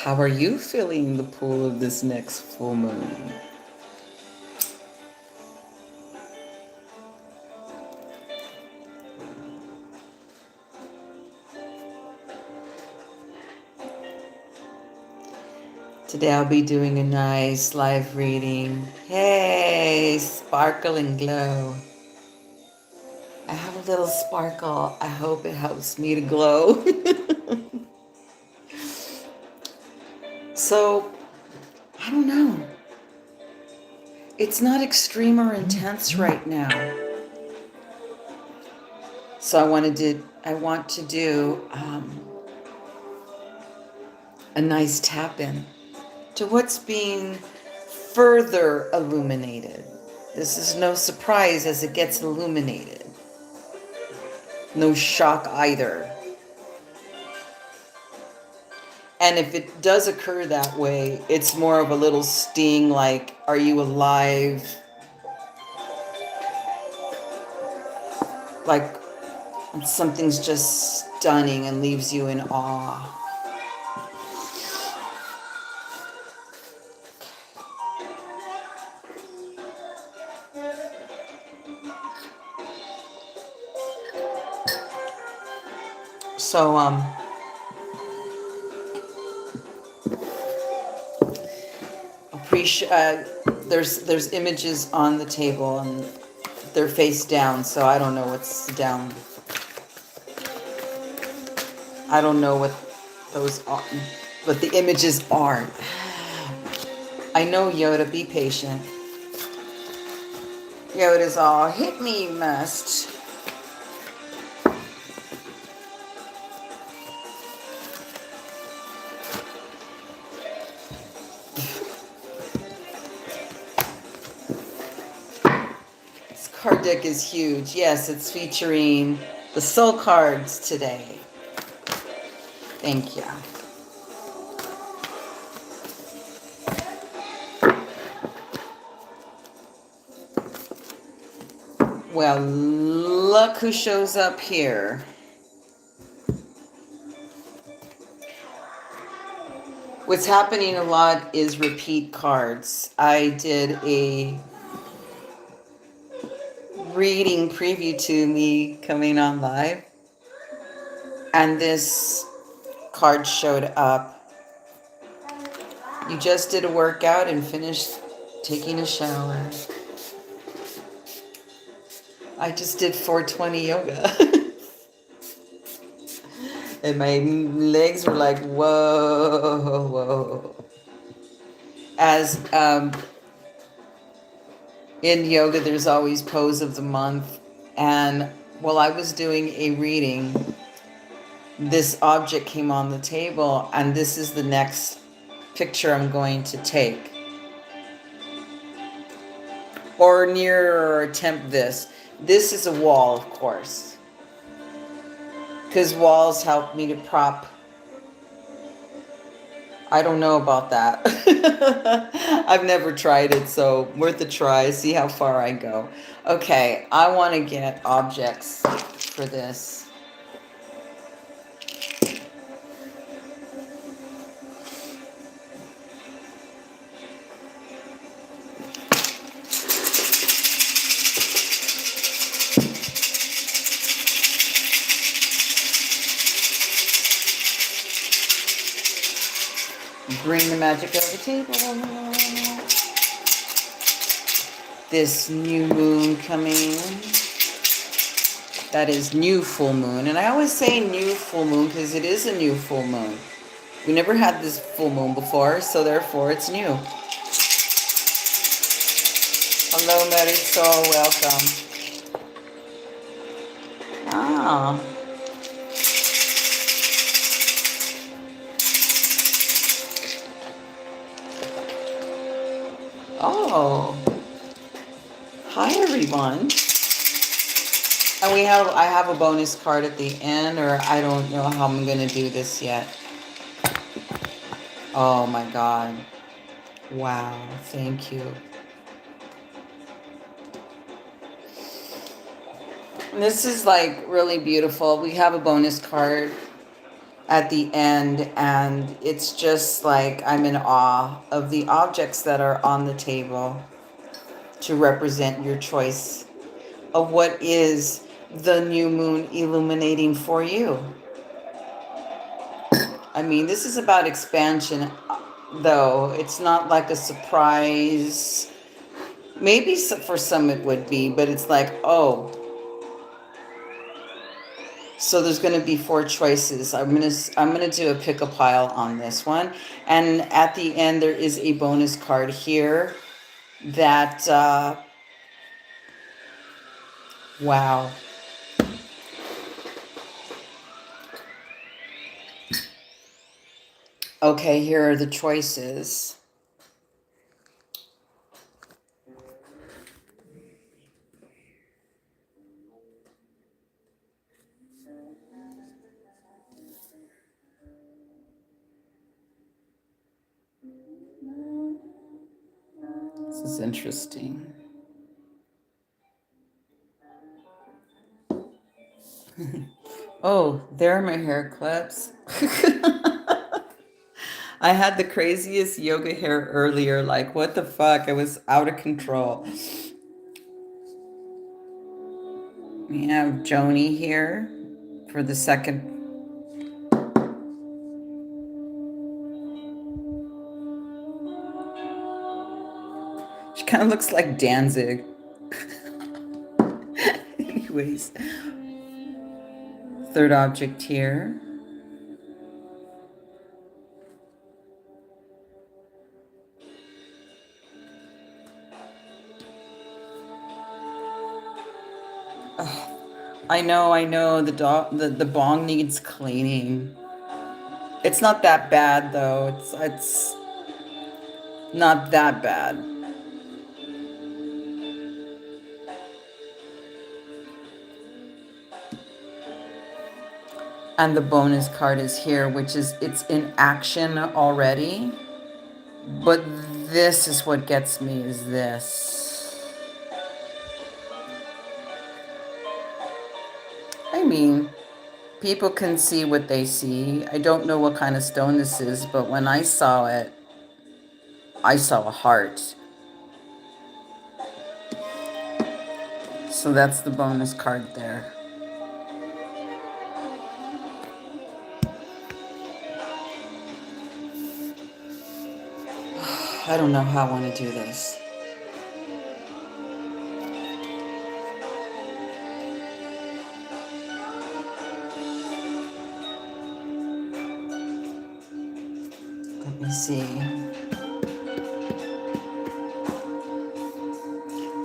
How are you feeling the pull of this next full moon? Today I'll be doing a nice live reading. Hey, sparkle and glow. I have a little sparkle. I hope it helps me to glow. So, I don't know. It's not extreme or intense right now. So I want to do a nice tap in to what's being further illuminated. This is no surprise as it gets illuminated. No shock either. And if it does occur that way, it's more of a little sting like, are you alive? Like something's just stunning and leaves you in awe. So, there's images on the table and they're face down, so I don't know what's down. I don't know what those are, what the images are. I know, Yoda, be patient. Yoda's all, hit me, you must. This card deck is huge. Yes, it's featuring the soul cards today. Thank you. Well, look who shows up here. What's happening a lot is repeat cards. I did a reading preview to me coming on live, and this card showed up. You just did a workout and finished taking a shower. I just did 420 yoga. And my legs were like, whoa, whoa. As in yoga, there's always pose of the month. And while I was doing a reading, this object came on the table, and this is the next picture I'm going to take. Or near or attempt this. This is a wall, of course. Because walls help me to prop. I don't know about that. I've never tried it, so worth a try. See how far I go. Okay, I want to get objects for this. Bring the magic over the table. This new moon coming. That is new full moon. And I always say new full moon because it is a new full moon. We never had this full moon before, so therefore it's new. Hello, Marisol. Welcome. Ah. Oh, hi everyone. And I have a bonus card at the end, or I don't know how I'm going to do this yet. Oh my God. Wow, thank you. And this is like really beautiful. We have a bonus card. at the end, and it's just like I'm in awe of the objects that are on the table to represent your choice of what is the new moon illuminating for you. I mean, this is about expansion, though. It's not like a surprise. Maybe for some it would be, but it's like, oh, so there's going to be 4 choices. I'm gonna do a pick a pile on this one, and at the end there is a bonus card here that wow. Okay, here are the choices. This is interesting. Oh, there are my hair clips. I had the craziest yoga hair earlier. Like, what the fuck? I was out of control. We have Joni here for the second. She kind of looks like Danzig. Anyways, third object here. I know. The bong needs cleaning. It's not that bad though. It's not that bad. And the bonus card is here, which is it's in action already. But this is what gets me, is this. I mean, people can see what they see. I don't know what kind of stone this is, but when I saw it, I saw a heart. So that's the bonus card there. I don't know how I want to do this. Let me see.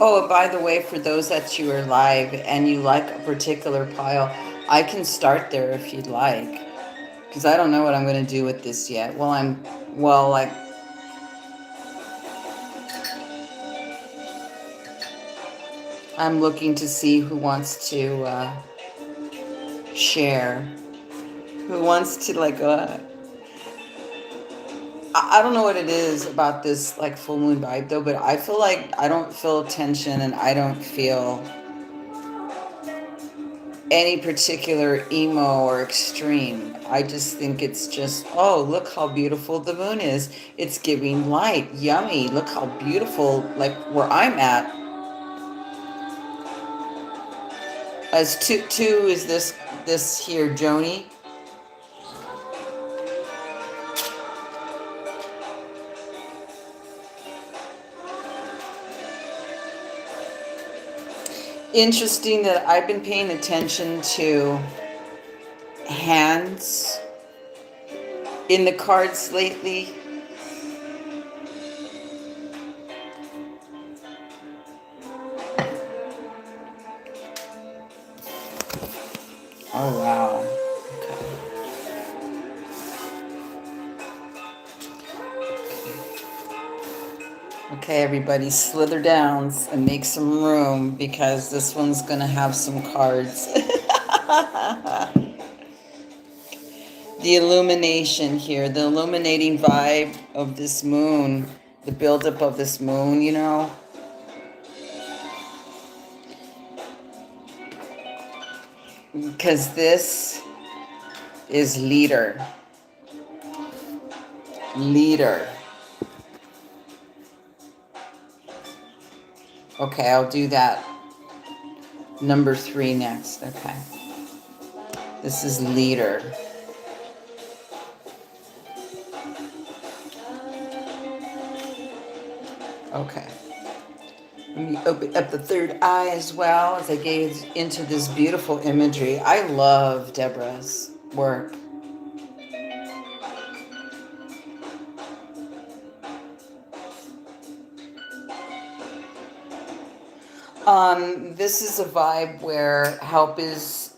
Oh, by the way, for those that you are live and you like a particular pile, I can start there if you'd like. Because I don't know what I'm going to do with this yet. I'm looking to see who wants to share. Who wants to I don't know what it is about this like full moon vibe though, but I feel like I don't feel tension and I don't feel any particular emo or extreme. I just think it's just, oh, look how beautiful the moon is. It's giving light. Yummy. Look how beautiful, like where I'm at. As two is this here, Joni. Interesting that I've been paying attention to hands in the cards lately. Oh wow. Okay, everybody, slither down and make some room because this one's gonna have some cards. The illumination here, the illuminating vibe of this moon, the buildup of this moon, you know. Because this is leader. Leader. Okay, I'll do that. Number 3 next. Okay. This is leader. Okay. Let me open up the third eye as well as I gaze into this beautiful imagery. I love Deborah's work. This is a vibe where help is,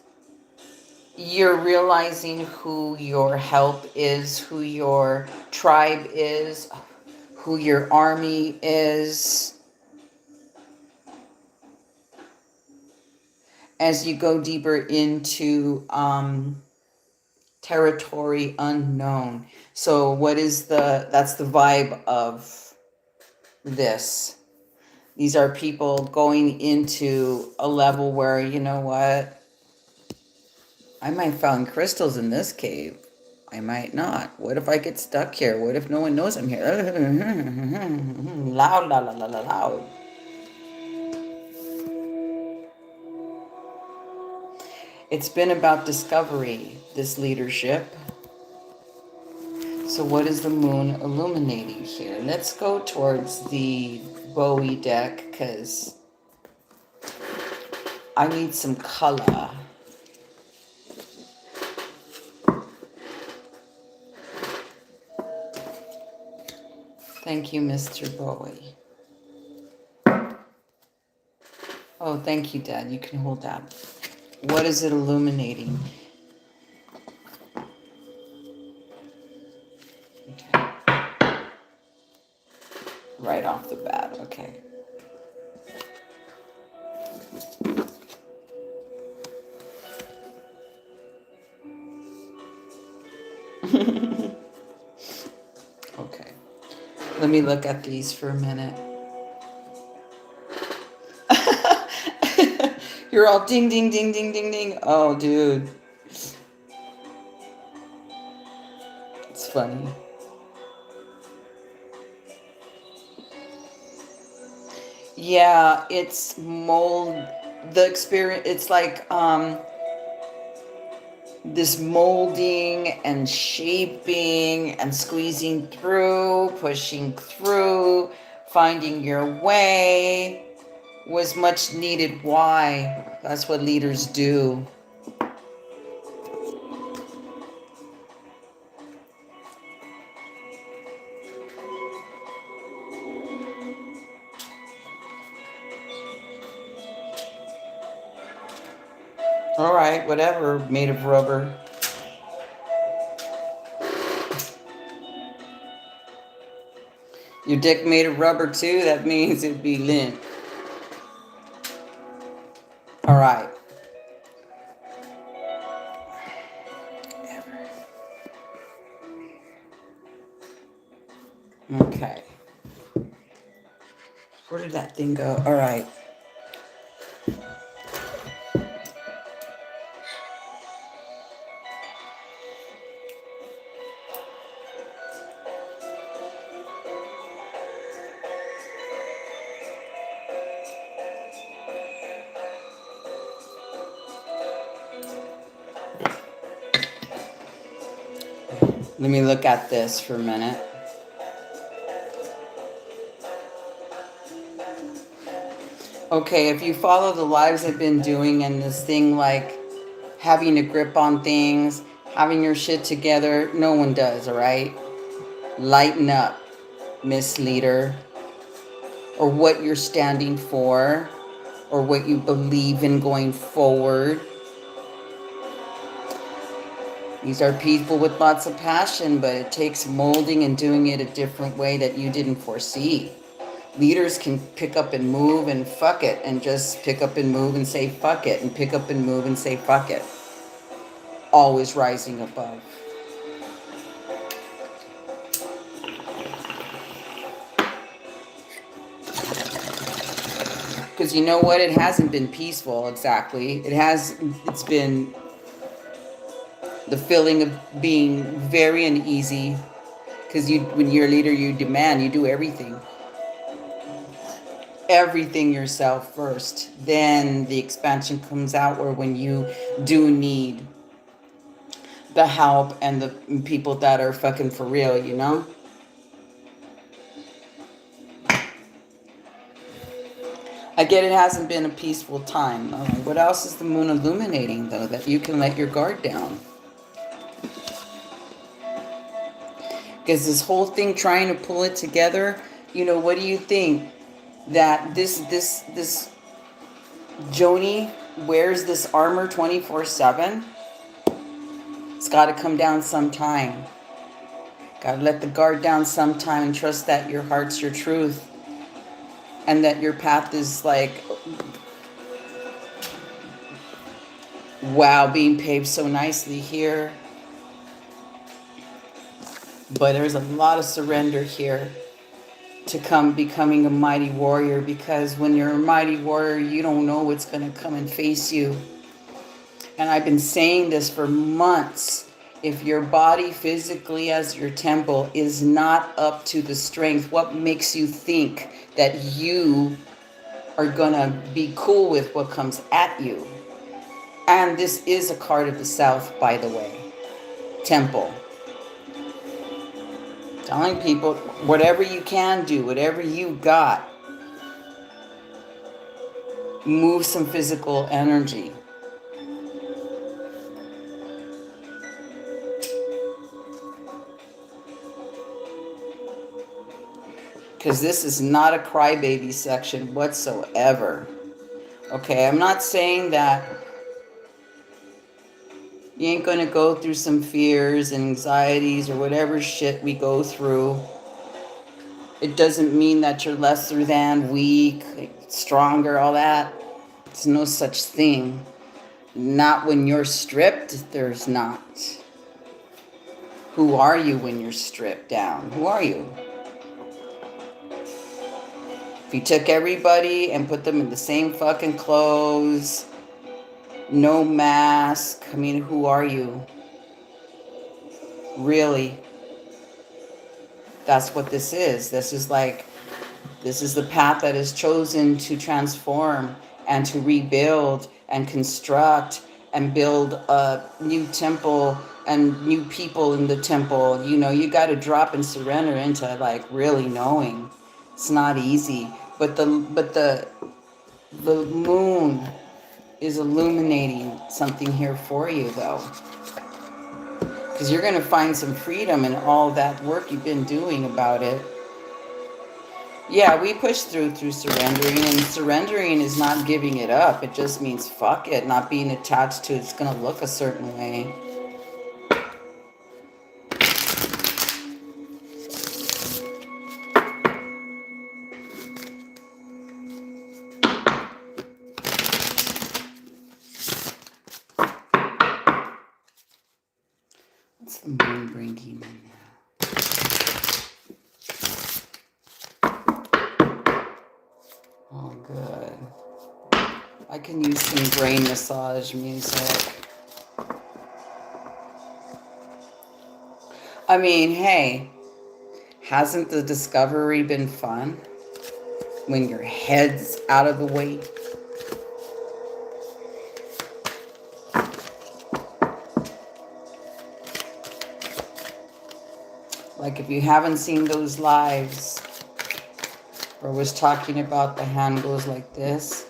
you're realizing who your help is, who your tribe is, who your army is. As you go deeper into territory unknown. So what is that's the vibe of this. These are people going into a level where, you know what? I might find crystals in this cave. I might not. What if I get stuck here? What if no one knows I'm here? Loud, loud, loud, loud, loud. It's been about discovery, this leadership. So what is the moon illuminating here? Let's go towards the Bowie deck because I need some color. Thank you, Mr. Bowie. Oh, thank you, Dad. You can hold that. What is it illuminating? Okay. Right off the bat, okay. Okay. Let me look at these for a minute. You're all ding, ding, ding, ding, ding, ding. Oh, dude. It's funny. Yeah, it's mold. The experience, it's like this molding and shaping and squeezing through, pushing through, finding your way was much needed. Why? That's what leaders do. All right, whatever, made of rubber. Your dick made of rubber too? That means it'd be limp. All right. Okay. Where did that thing go? All right. Let me look at this for a minute. Okay, if you follow the lives I've been doing and this thing like having a grip on things, having your shit together, no one does, all right? Lighten up, Miss Leader, or what you're standing for, or what you believe in going forward. These are people with lots of passion, but it takes molding and doing it a different way that you didn't foresee. Leaders can pick up and move and fuck it, and just pick up and move and say fuck it, and pick up and move and say fuck it. Always rising above. Because you know what? It hasn't been peaceful exactly. It's been The feeling of being very uneasy, because when you're a leader, you demand, you do everything yourself first. Then the expansion comes out, where when you do need the help and the people that are fucking for real, you know? I get it hasn't been a peaceful time. What else is the moon illuminating, though, that you can let your guard down? Because this whole thing, trying to pull it together, you know, what do you think? That this Joni wears this armor 24/7? It's got to come down sometime. Got to let the guard down sometime and trust that your heart's your truth. And that your path is like, wow, being paved so nicely here. But there's a lot of surrender here to come becoming a mighty warrior, because when you're a mighty warrior, you don't know what's going to come and face you. And I've been saying this for months. If your body physically as your temple is not up to the strength, what makes you think that you are going to be cool with what comes at you? And this is a card of the South, by the way. Temple. Telling people, whatever you can do, whatever you got, move some physical energy. Because this is not a crybaby section whatsoever. Okay, I'm not saying that you ain't going to go through some fears and anxieties or whatever shit we go through. It doesn't mean that you're lesser than, weak, stronger, all that. It's no such thing. Not when you're stripped, there's not. Who are you when you're stripped down? Who are you? If you took everybody and put them in the same fucking clothes, no mask, I mean, who are you? Really? That's what this is. This is the path that is chosen to transform and to rebuild and construct and build a new temple and new people in the temple. You know, you got to drop and surrender into like really knowing. It's not easy, but the moon is illuminating something here for you, though, because you're going to find some freedom in all that work you've been doing about it. Yeah, we push through surrendering, and surrendering is not giving it up. It just means fuck it, not being attached to it's going to look a certain way. What's the moon bringing in now? Oh, good. I can use some brain massage music. I mean, hey, hasn't the discovery been fun when your head's out of the way? Like if you haven't seen those lives where I was talking about the hand goes like this,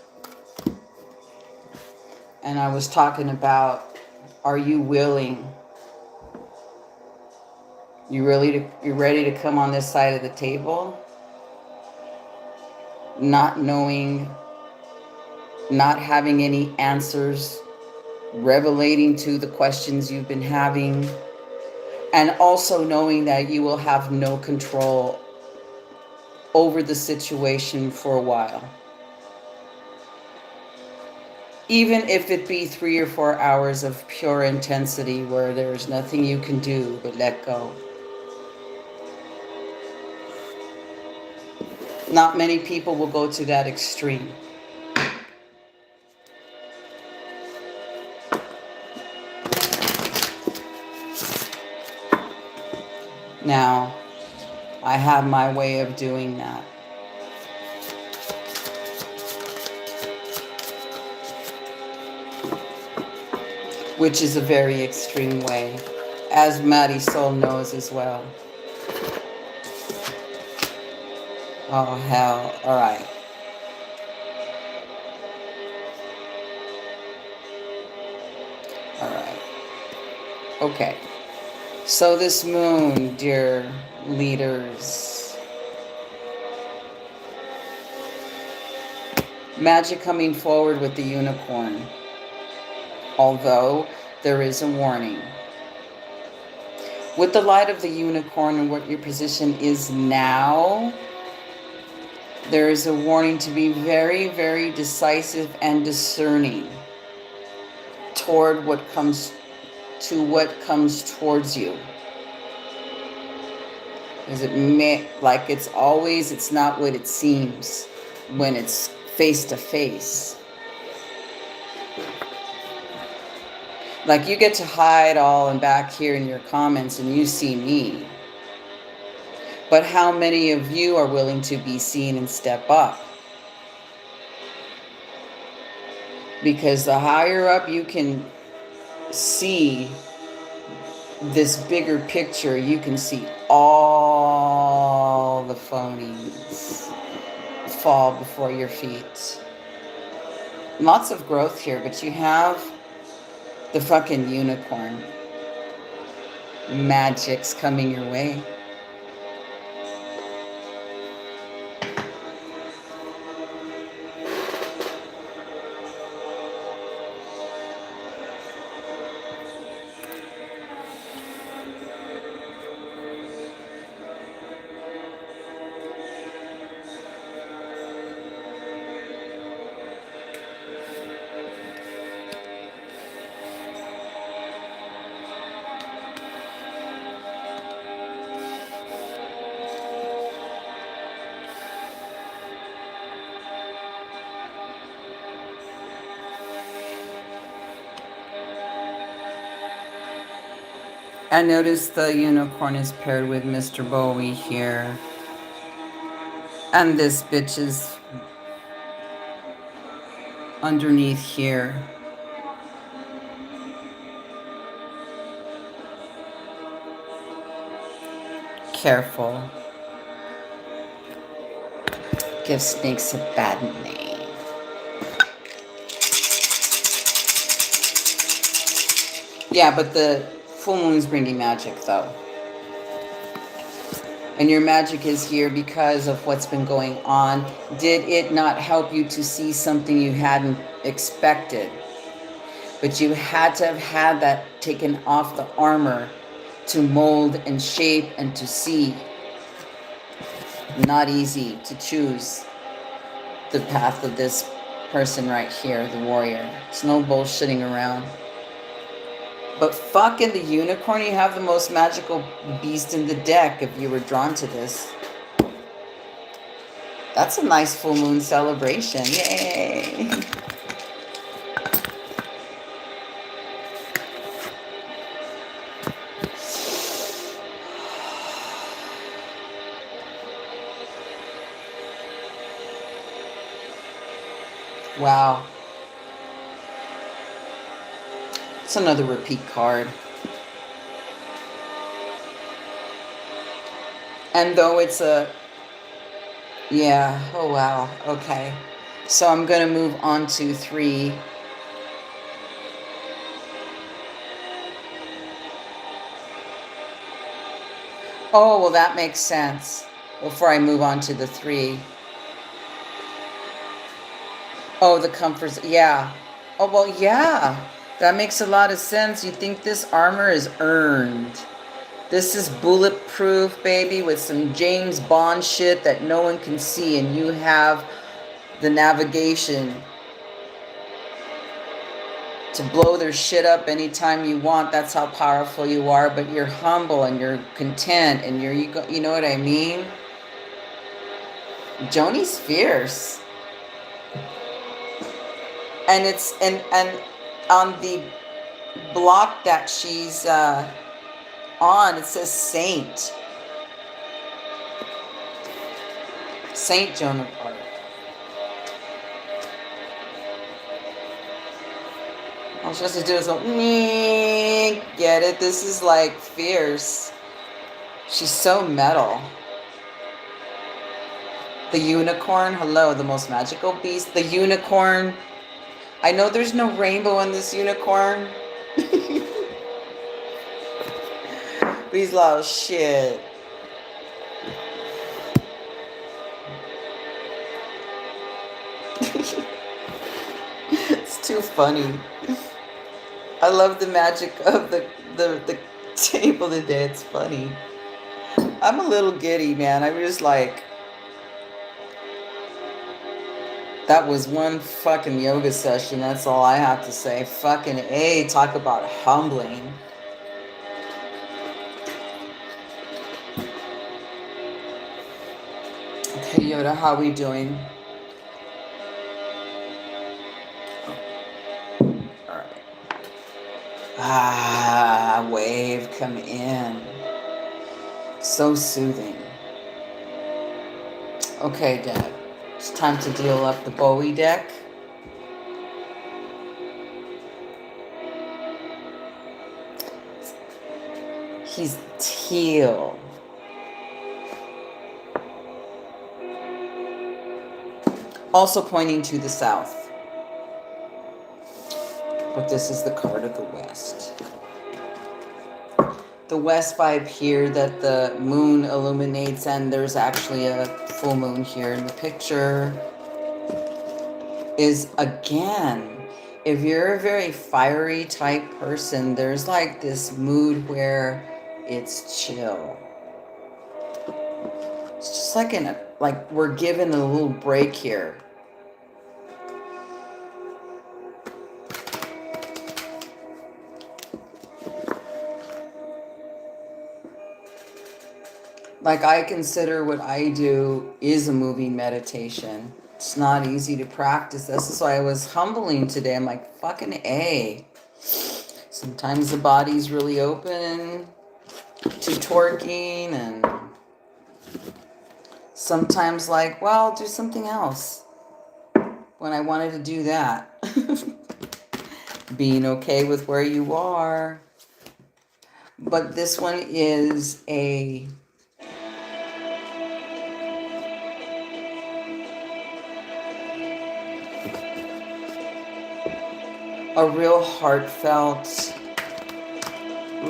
and I was talking about, are you willing? You're ready to come on this side of the table? Not knowing, not having any answers, revelating to the questions you've been having, and also knowing that you will have no control over the situation for a while. Even if it be 3 or 4 hours of pure intensity where there's nothing you can do but let go. Not many people will go to that extreme. Now, I have my way of doing that. Which is a very extreme way, as Maddie Soul knows as well. Oh, hell. All right. All right. Okay. So this moon, dear leaders, magic coming forward with the unicorn. Although there is a warning. With the light of the unicorn and what your position is now, there is a warning to be very, very decisive and discerning toward what comes towards you. Because it's not what it seems when it's face to face. Like you get to hide all and back here in your comments and you see me. But how many of you are willing to be seen and step up? Because the higher up you can see this bigger picture, you can see all the phonies fall before your feet. Lots of growth here, but you have the fucking unicorn. Magic's coming your way. And notice the unicorn is paired with Mr. Bowie here. And this bitch is underneath here. Careful. Give snakes a bad name. Yeah, but the full moon's bringing magic, though. And your magic is here because of what's been going on. Did it not help you to see something you hadn't expected? But you had to have had that taken off the armor to mold and shape and to see. Not easy to choose the path of this person right here, the warrior. It's no bullshitting around. But fucking the unicorn, you have the most magical beast in the deck if you were drawn to this. That's a nice full moon celebration. Yay! Wow. It's another repeat card. And though it's a... Yeah. Oh, wow. Okay. So I'm going to move on to 3. Oh, well, that makes sense. Before I move on to the 3. Oh, the comforts. Yeah. Oh, well, yeah. That makes a lot of sense. You think this armor is earned. This is bulletproof, baby, with some James Bond shit that no one can see. And you have the navigation to blow their shit up anytime you want. That's how powerful you are. But you're humble and you're content and you know what I mean? Joni's fierce. And it's and on the block that she's on, it says saint. Saint Joan of Arc. All she has to do is go, get it? This is like fierce. She's so metal. The unicorn, hello, the most magical beast. The unicorn. I know there's no rainbow in this unicorn. These little shit. It's too funny. I love the magic of the table today. It's funny. I'm a little giddy, man. I was like, that was one fucking yoga session. That's all I have to say. Fucking A, talk about humbling. Okay, Yoda, how we doing? All right. Ah, wave, come in. So soothing. Okay, Dad. It's time to deal up the Bowie deck. He's teal. Also pointing to the south. But this is the card of the west. The west vibe here that the moon illuminates, and there's actually a full moon here in the picture, is again, if you're a very fiery type person, there's like this mood where it's chill. It's just like we're given a little break here. Like, I consider what I do is a moving meditation. It's not easy to practice. This is why I was humbling today. I'm like, fucking A. Sometimes the body's really open to twerking, and sometimes like, well, I'll do something else when I wanted to do that. Being okay with where you are. But this one is a real heartfelt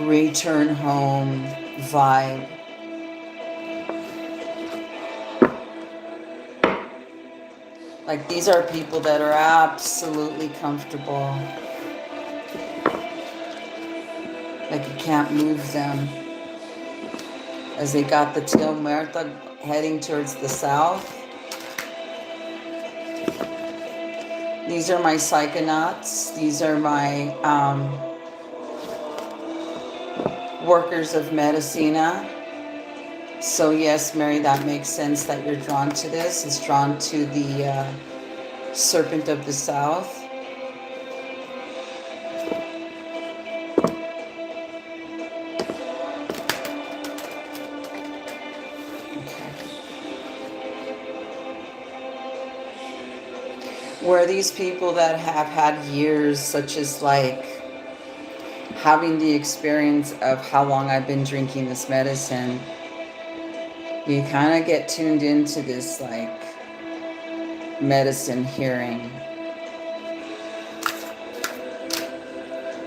return home vibe. Like, these are people that are absolutely comfortable. Like, you can't move them. As they got the Teal Calavera heading towards the south. These are my psychonauts. These are my workers of medicina. So yes, Mary, that makes sense that you're drawn to this. It's drawn to the serpent of the south. Where these people that have had years, such as like having the experience of how long I've been drinking this medicine, you kind of get tuned into this like medicine hearing.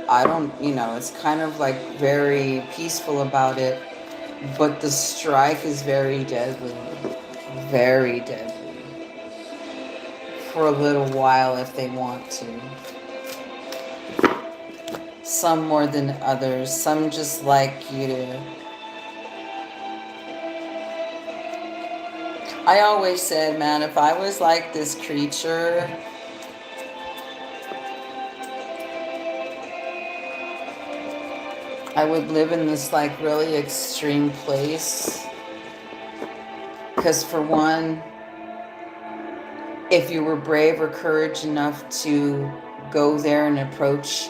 I don't, it's kind of like very peaceful about it, but the strike is very deadly, very deadly. For a little while if they want to. Some more than others. Some just like you to. I always said, man, if I was like this creature, I would live in this like really extreme place. Because for one, if you were brave or courage enough to go there and approach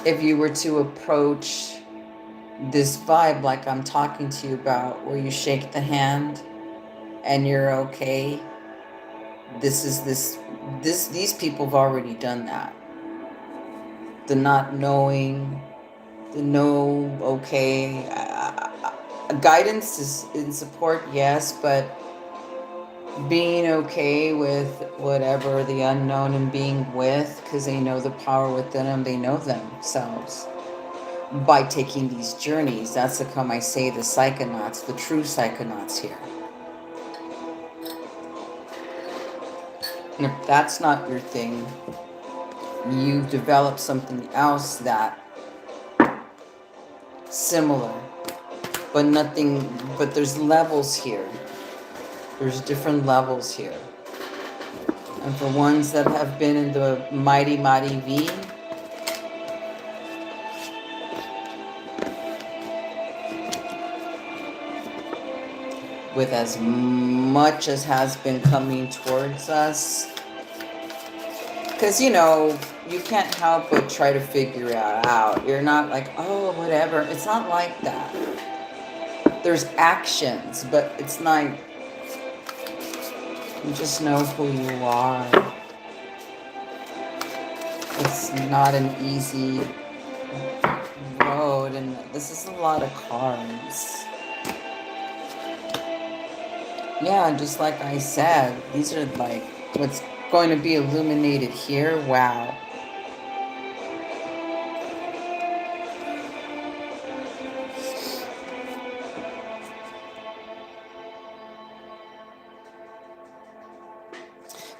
if you were to approach this vibe like I'm talking to you about, where you shake the hand and you're okay, these people have already done that. The not knowing, the no, okay, guidance is in support, yes, but being okay with whatever the unknown and being with, because they know the power within them, they know themselves by taking these journeys. That's the come I say the psychonauts, the true psychonauts here. And if that's not your thing, you've developed something else that similar, but nothing, but there's levels here. There's different levels here. And for ones that have been in the mighty, mighty V, with as much as has been coming towards us, because, you know, you can't help but try to figure it out. You're not like, oh, whatever. It's not like that. There's actions, but it's not, you just know who you are. It's not an easy road, and this is a lot of cards. Yeah, just like I said, these are like what's going to be illuminated here. Wow.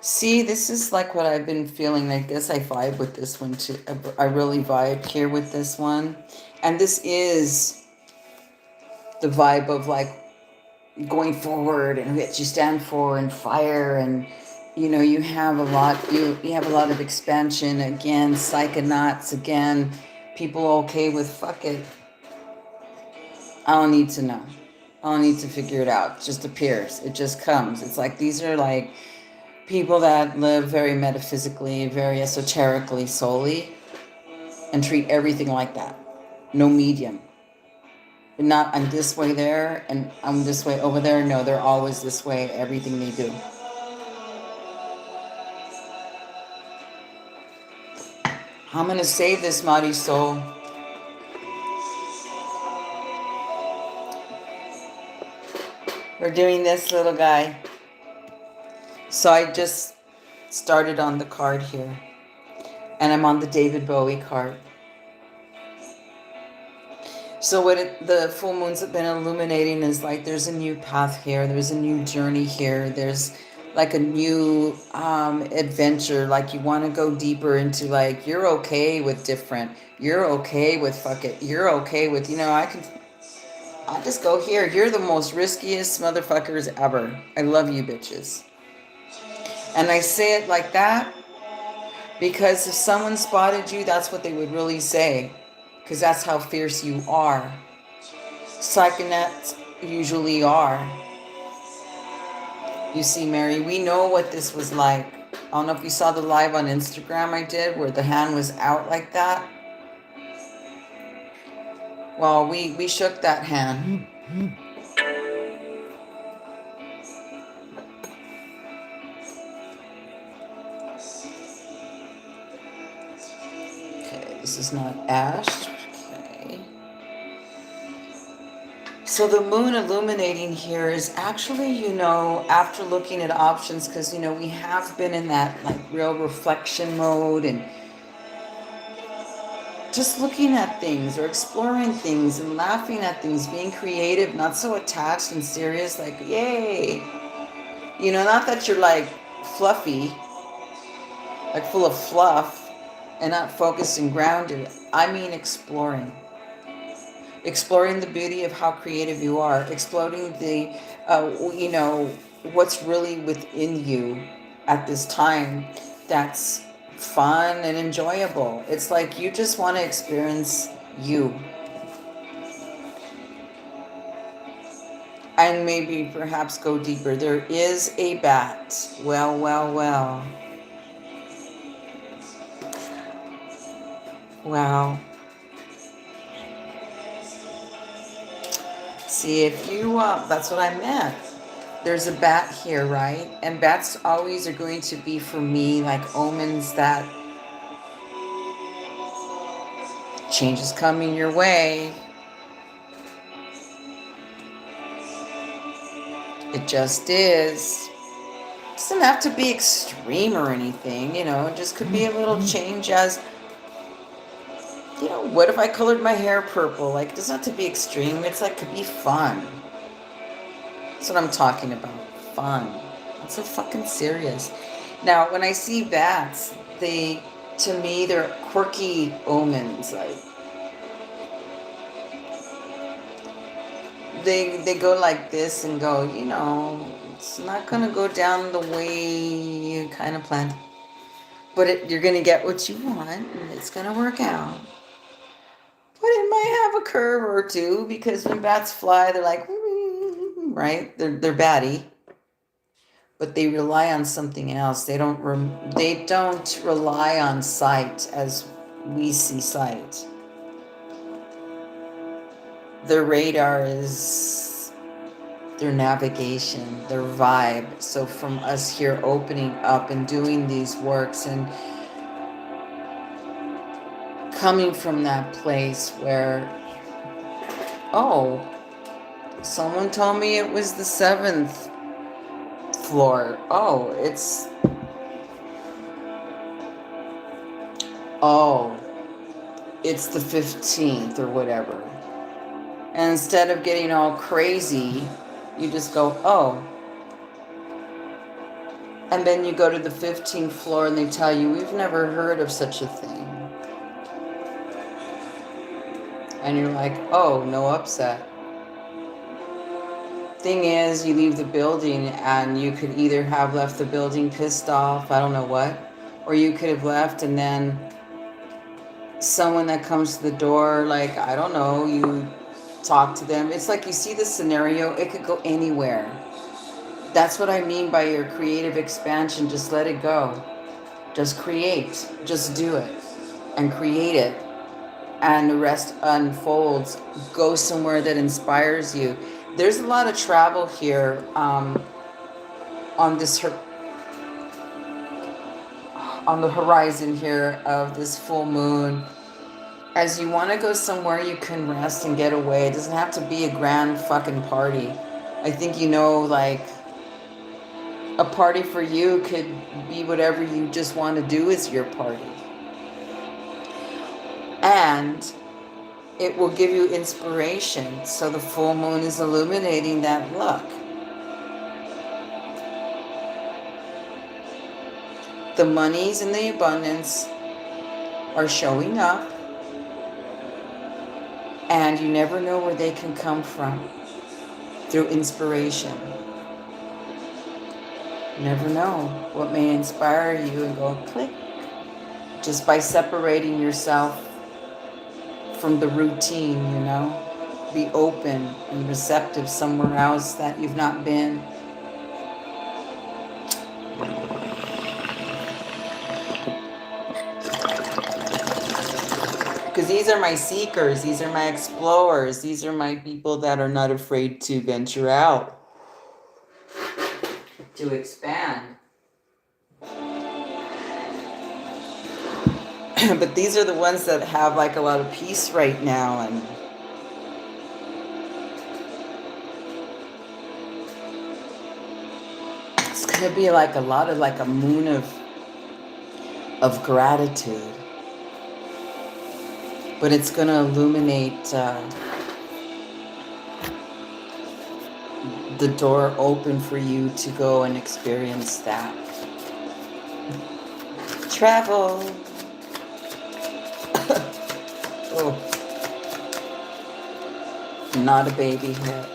See, this is like what I've been feeling. I guess I vibe with this one too. I really vibe here with this one. And this is the vibe of like going forward and what you stand for and fire, and you know, you have a lot, you have a lot of expansion again, psychonauts again, people okay with fuck it. I don't need to know. I don't need to figure it out. It just appears. It just comes. It's like these are like people that live very metaphysically, very esoterically solely, and treat everything like that. No medium. Not I'm this way there and I'm this way over there. No, they're always this way, everything they do. I'm going to save this mighty soul. We're doing this, little guy. So I just started on the card here. And I'm on the David Bowie card. So what the full moons have been illuminating is like there's a new path here. There's a new journey here. There's like a new adventure. Like you want to go deeper into like you're okay with different. You're okay with fuck it. You're okay with, you know, I'll just go here. You're the most riskiest motherfuckers ever. I love you bitches. And I say it like that because if someone spotted you, that's what they would really say. Because that's how fierce you are. Psychonauts usually are. You see, Mary, we know what this was like. I don't know if you saw the live on Instagram I did where the hand was out like that. Well, we shook that hand. Okay, this is not ash. So the moon illuminating here is actually, you know, after looking at options, because, you know, we have been in that like real reflection mode and just looking at things or exploring things and laughing at things, being creative, not so attached and serious, like, yay. You know, not that you're like fluffy, like full of fluff and not focused and grounded. I mean exploring. Exploring the beauty of how creative you are, exploring the, you know, what's really within you at this time that's fun and enjoyable. It's like you just want to experience you. And maybe perhaps go deeper. There is a bat. Well, well, well. Wow. See, if you, that's what I meant. There's a bat here, right? And bats always are going to be, for me, like omens that change is coming your way. It just is. It doesn't have to be extreme or anything, you know. It just could be a little change as, you know, what if I colored my hair purple? Like, it doesn't have to be extreme. It's like, could be fun. That's what I'm talking about. Fun. Not so fucking serious. Now, when I see bats, to me, they're quirky omens. Like, they go like this and go, you know, it's not going to go down the way you kind of planned. But you're going to get what you want, and it's going to work out. But it might have a curve or two, because when bats fly, they're like, right? They're batty. But they rely on something else. They don't rely on sight as we see sight. Their radar is their navigation, their vibe. So from us here opening up and doing these works and coming from that place where, oh, someone told me it was the 7th floor. Oh, it's the 15th or whatever. And instead of getting all crazy, you just go, oh. And then you go to the 15th floor and they tell you, we've never heard of such a thing. And you're like, oh, no upset. Thing is, you leave the building and you could either have left the building pissed off, I don't know what, or you could have left and then someone that comes to the door, like, I don't know, you talk to them. It's like you see the scenario, it could go anywhere. That's what I mean by your creative expansion. Just let it go. Just create. Just do it. And create it. And the rest unfolds. Go somewhere that inspires you. There's a lot of travel here on the horizon here of this full moon. As you want to go somewhere you can rest and get away. It doesn't have to be a grand fucking party. I think, you know, like, a party for you could be whatever you just want to do is your party. And it will give you inspiration. So the full moon is illuminating that look. The monies and the abundance are showing up. And you never know where they can come from through inspiration. You never know what may inspire you and go click. Just by separating yourself from the routine, you know. Be open and receptive somewhere else that you've not been. Because these are my seekers, these are my explorers, these are my people that are not afraid to venture out, to expand. But these are the ones that have like a lot of peace right now, and it's gonna be like a lot of like a moon of gratitude. But it's going to illuminate the door open for you to go and experience that. Travel. Oh. Not a baby hit.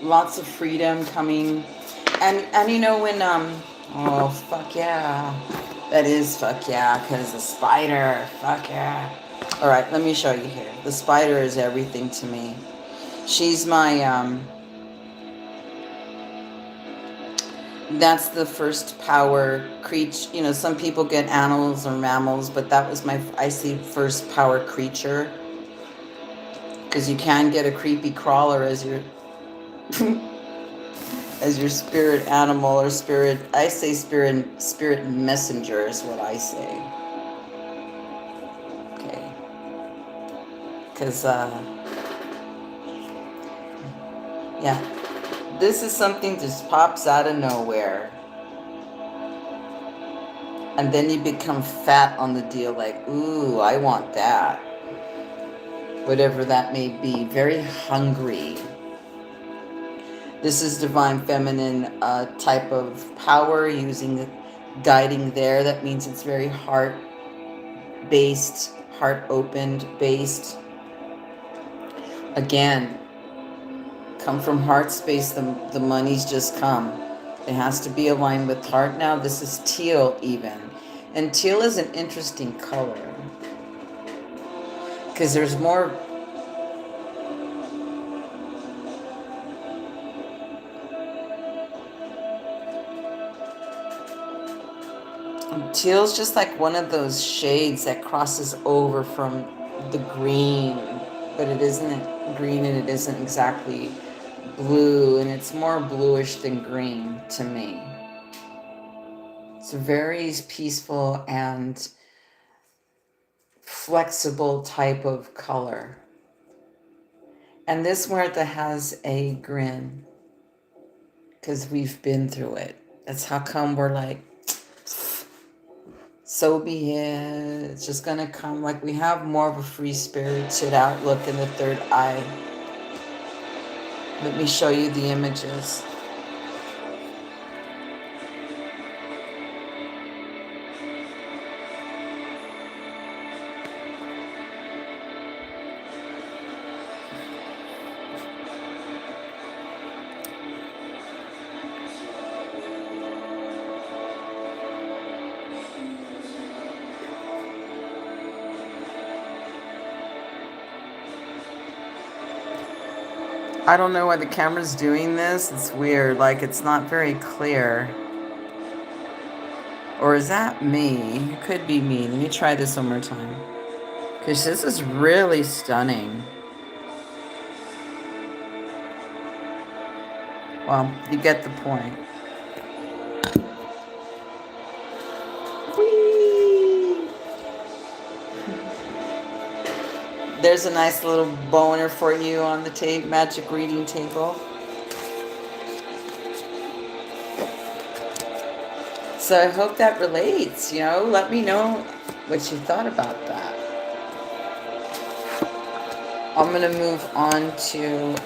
Lots of freedom coming. And you know when, oh, fuck yeah. That is fuck yeah, because the spider, fuck yeah. All right, let me show you here. The spider is everything to me. She's my, That's the first power creature. You know, some people get animals or mammals, but that was I see first power creature. Because you can get a creepy crawler as your as your spirit animal or spirit. I say spirit messenger is what I say. Okay. Because yeah, this is something that just pops out of nowhere. And then you become fat on the deal, like, ooh, I want that. Whatever that may be, very hungry. This is divine feminine type of power, guiding there. That means it's very heart-based, heart-opened based. Again, come from heart space, the money's just come. It has to be aligned with heart. Now this is teal even. And teal is an interesting color. Because there's more... Teal's just like one of those shades that crosses over from the green. But it isn't green and it isn't exactly blue. And it's more bluish than green to me. It's a very peaceful and flexible type of color. And this Muerta has a grin because we've been through it. That's how come we're like, so be it. It's just gonna come. Like we have more of a free spirited outlook in the third eye. Let me show you the images. I don't know why the camera's doing this. It's weird. Like, it's not very clear. Or is that me? It could be me. Let me try this one more time. Because this is really stunning. Well, you get the point. Whee! There's a nice little boner for you on the magic reading table. So I hope that relates, you know. Let me know what you thought about that. I'm going to move on to...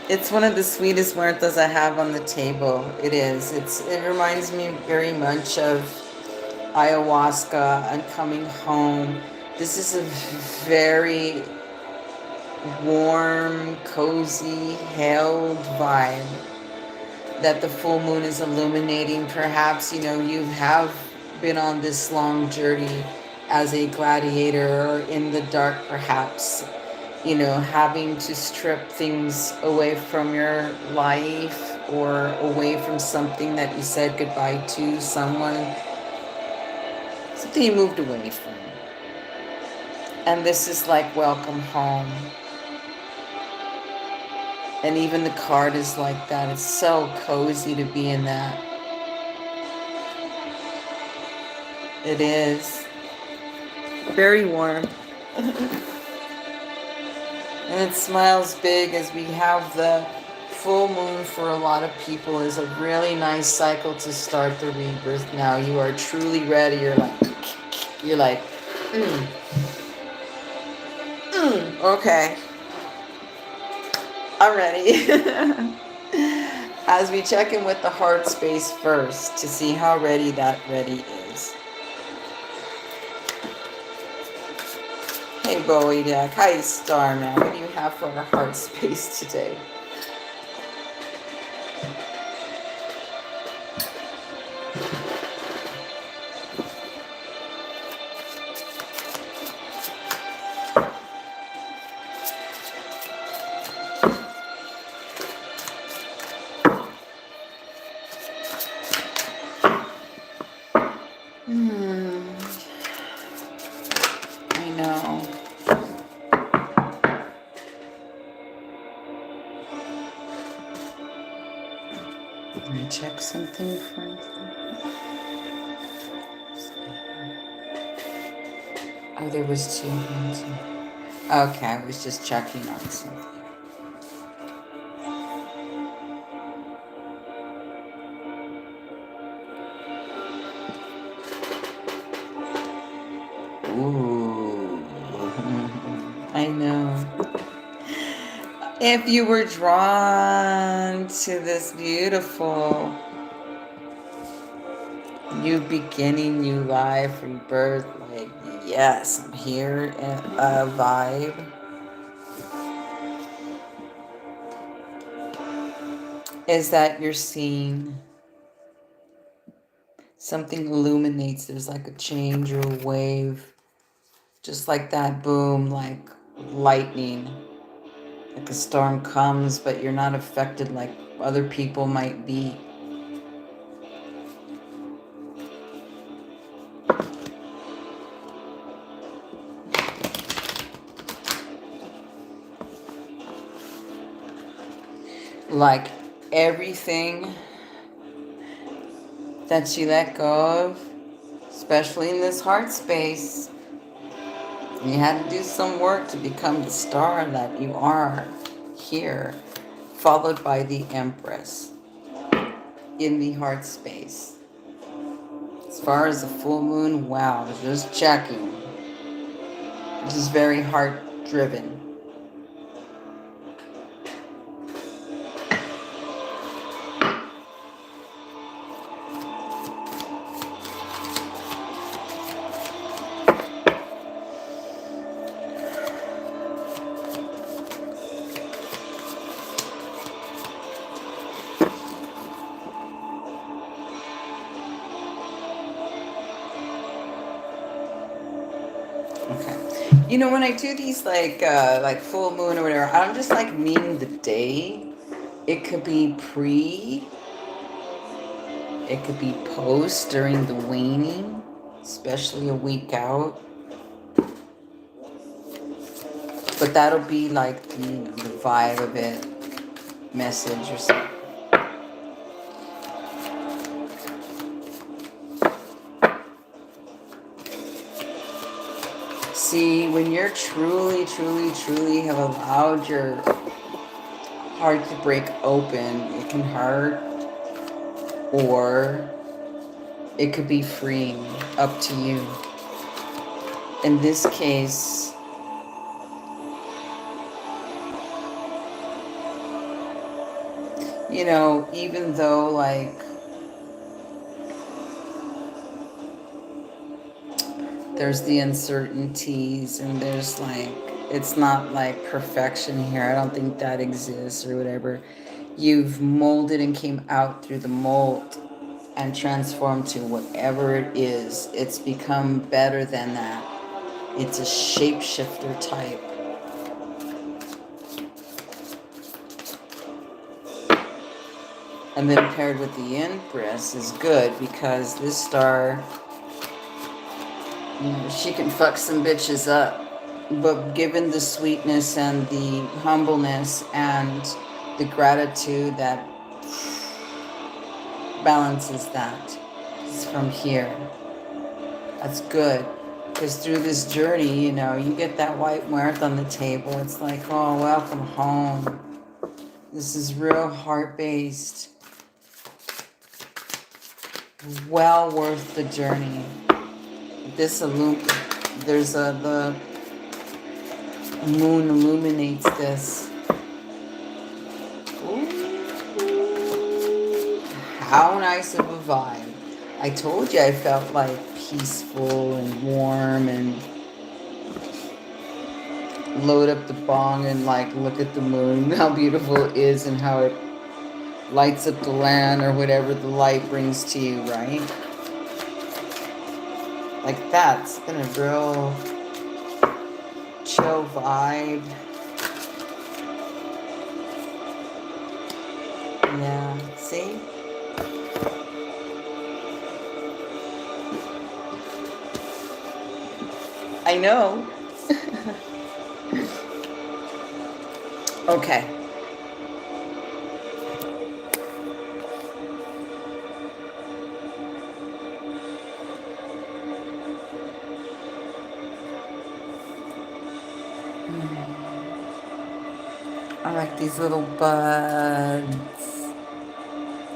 It's one of the sweetest muertas I have on the table. It is. It reminds me very much of ayahuasca and coming home. This is a very warm, cozy, held vibe that the full moon is illuminating. Perhaps, you know, you have been on this long journey as a gladiator or in the dark, perhaps. You know, having to strip things away from your life or away from something that you said goodbye to, something you moved away from. And this is like welcome home. And even the card is like that. It's so cozy to be in that. It is. Very warm. And it smiles big as we have the full moon. For a lot of people is a really nice cycle to start the rebirth. Now you are truly ready. You're like, okay, I'm ready. As we check in with the heart space first to see how ready that ready is. Hey, Bowie deck. Hi, Starman. What do you have for our heart space today? I know. Let me check something for you. Oh, there was two. Okay, I was just checking on something. Ooh, I know. If you were drawn to this beautiful new beginning, new life, rebirth, like, yes, I'm here, vibe, is that you're seeing something illuminates. There's like a change or a wave, just like that, boom, like lightning. Like a storm comes, but you're not affected like other people might be. Like everything that you let go of, especially in this heart space, you had to do some work to become the star that you are here, followed by the Empress in the heart space. As far as the full moon, wow, just checking. This is very heart driven. You know, when I do these like full moon or whatever, I don't just like mean the day. It could be pre, it could be post during the waning, especially a week out. But that'll be like the vibe of it, message or something. See, when you're truly have allowed your heart to break open, it can hurt, or it could be freeing, up to you. In this case, you know, even though like there's the uncertainties and there's like, it's not like perfection here. I don't think that exists or whatever. You've molded and came out through the mold and transformed to whatever it is. It's become better than that. It's a shapeshifter type. And then paired with the Empress is good because this star, you know, she can fuck some bitches up. But given the sweetness and the humbleness and the gratitude that balances that, it's from here. That's good. Because through this journey, you know, you get that white mirth on the table. It's like, oh, welcome home. This is real heart-based. Well worth the journey. This the moon illuminates this. Ooh, how nice of a vibe. I told you I felt like peaceful and warm and load up the bong and like look at the moon, how beautiful it is and how it lights up the land or whatever the light brings to you, right? Like that's been a real chill vibe. Yeah, see? I know. Okay. I like these little buds.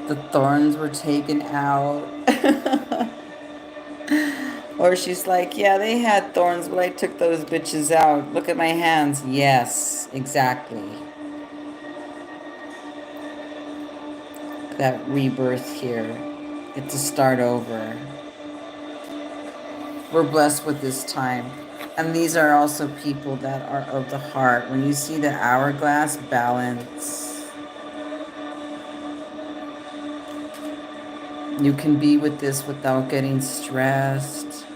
The thorns were taken out. Or she's like, yeah, they had thorns, but I took those bitches out. Look at my hands. Yes, exactly. That rebirth here. Get to start over. We're blessed with this time. And these are also people that are of the heart. When you see the hourglass, balance. You can be with this without getting stressed.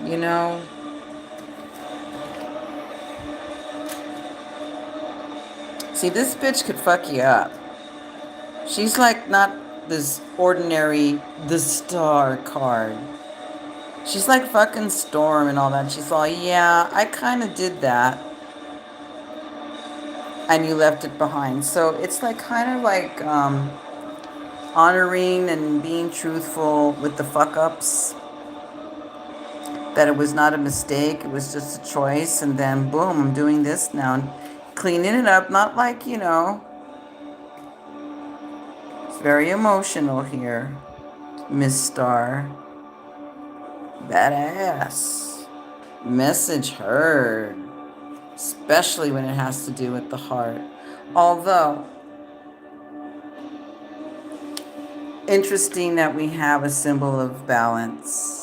You know? See, this bitch could fuck you up. She's like not this ordinary, the star card. She's like fucking Storm and all that. She's all, yeah, I kind of did that. And you left it behind. So it's like kind of like honoring and being truthful with the fuck ups. That it was not a mistake. It was just a choice. And then boom, I'm doing this now. Cleaning it up. Not like, you know. It's very emotional here. Miss Star. Badass. Message heard. Especially when it has to do with the heart. Although, interesting that we have a symbol of balance.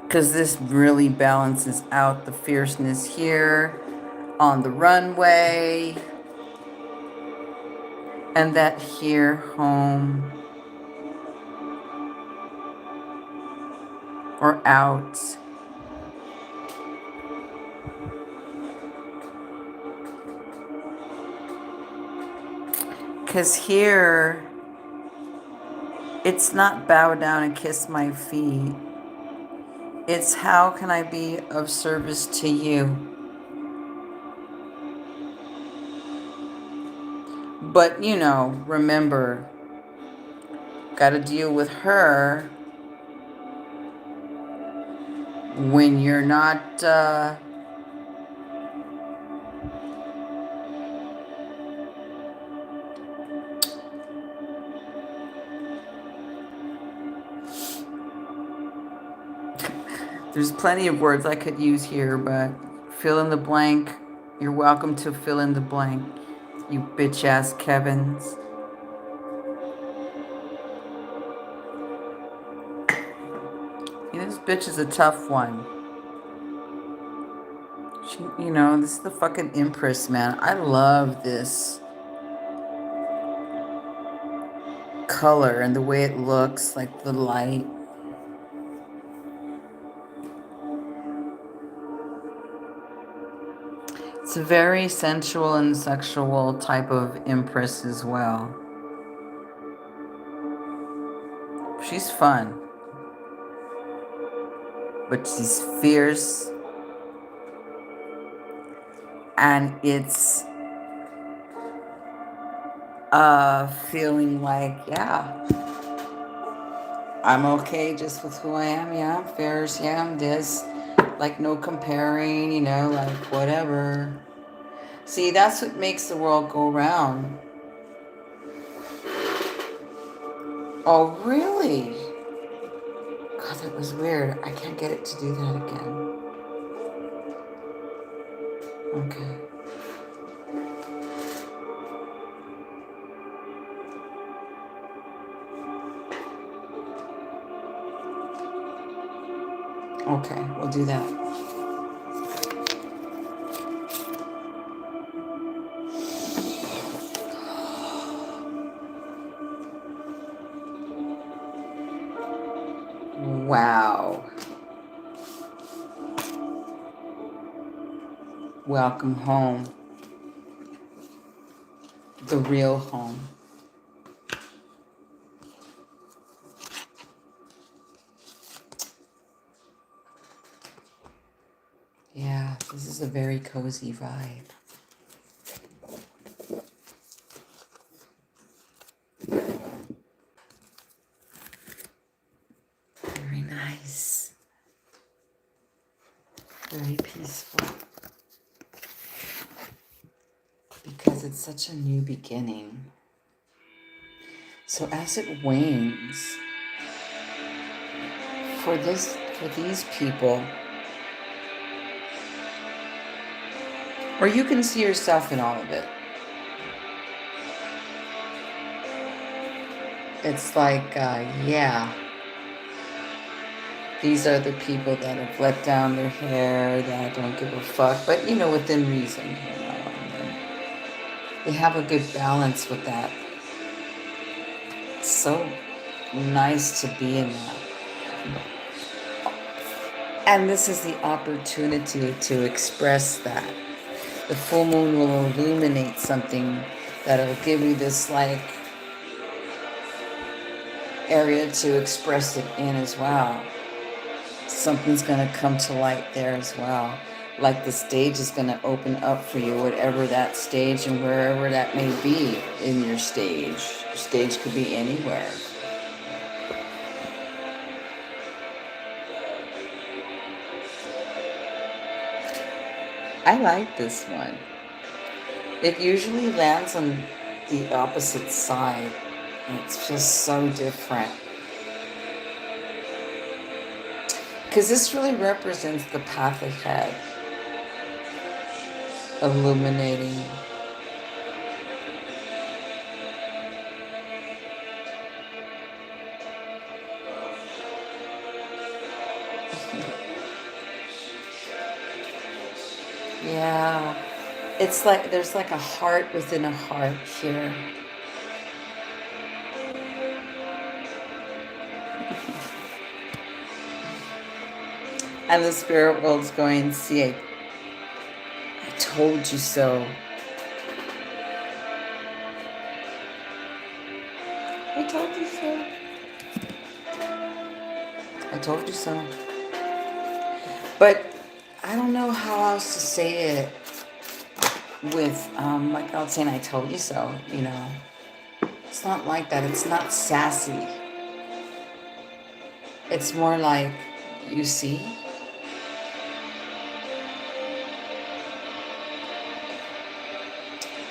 Because this really balances out the fierceness here on the runway. And that here home. Or out. Because here, it's not bow down and kiss my feet. It's how can I be of service to you? But, you know, remember, got to deal with her when you're not... There's plenty of words I could use here, but fill in the blank. You're welcome to fill in the blank, you bitch-ass Kevins. You know, this bitch is a tough one. She, you know, this is the fucking Empress, man. I love this color and the way it looks, like the light. It's a very sensual and sexual type of Empress as well. She's fun. But she's fierce. And it's feeling like, yeah, I'm okay just with who I am. Yeah, I'm fierce. Yeah, I'm this. Like, no comparing, you know, like, whatever. See, that's what makes the world go round. Oh, really? God, that was weird. I can't get it to do that again. Okay. Okay, we'll do that. Wow. Welcome home. The real home. Yeah, this is a very cozy vibe. Very nice. Very peaceful. Because it's such a new beginning. So as it wanes, for these people, or you can see yourself in all of it. It's like, yeah, these are the people that have let down their hair, that don't give a fuck, but within reason. They have a good balance with that. It's so nice to be in that. And this is the opportunity to express that. The full moon will illuminate something that'll give you this area to express it in as well. Something's going to come to light there as well. Like the stage is going to open up for you, whatever that stage and wherever that may be in your stage. Your stage could be anywhere. I like this one. It usually lands on the opposite side. And it's just so different. Because this really represents the path ahead. Illuminating. Yeah. It's like there's like a heart within a heart here. And the spirit world's going, see, I told you so. I told you so. I told you so. But I don't know how else to say it with, like I was saying, I told you so, It's not like that. It's not sassy. It's more like, you see?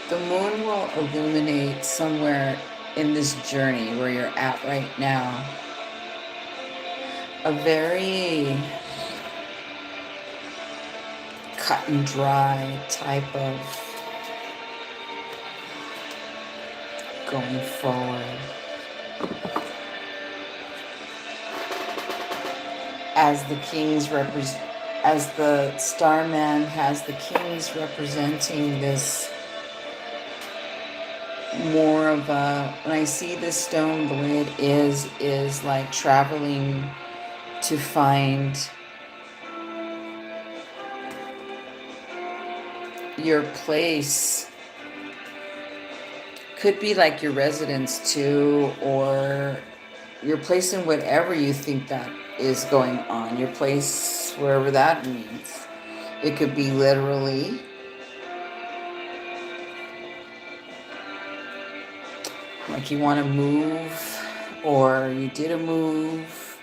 The moon will illuminate somewhere in this journey where you're at right now. A very cut and dry type of going forward. As the kings as the starman has the kings representing this more of a, when I see this stone the way it is like traveling to find your place. Could be like your residence too, or your place in whatever you think that is going on. Your place, wherever that means. It could be literally. Like you want to move, or you did a move,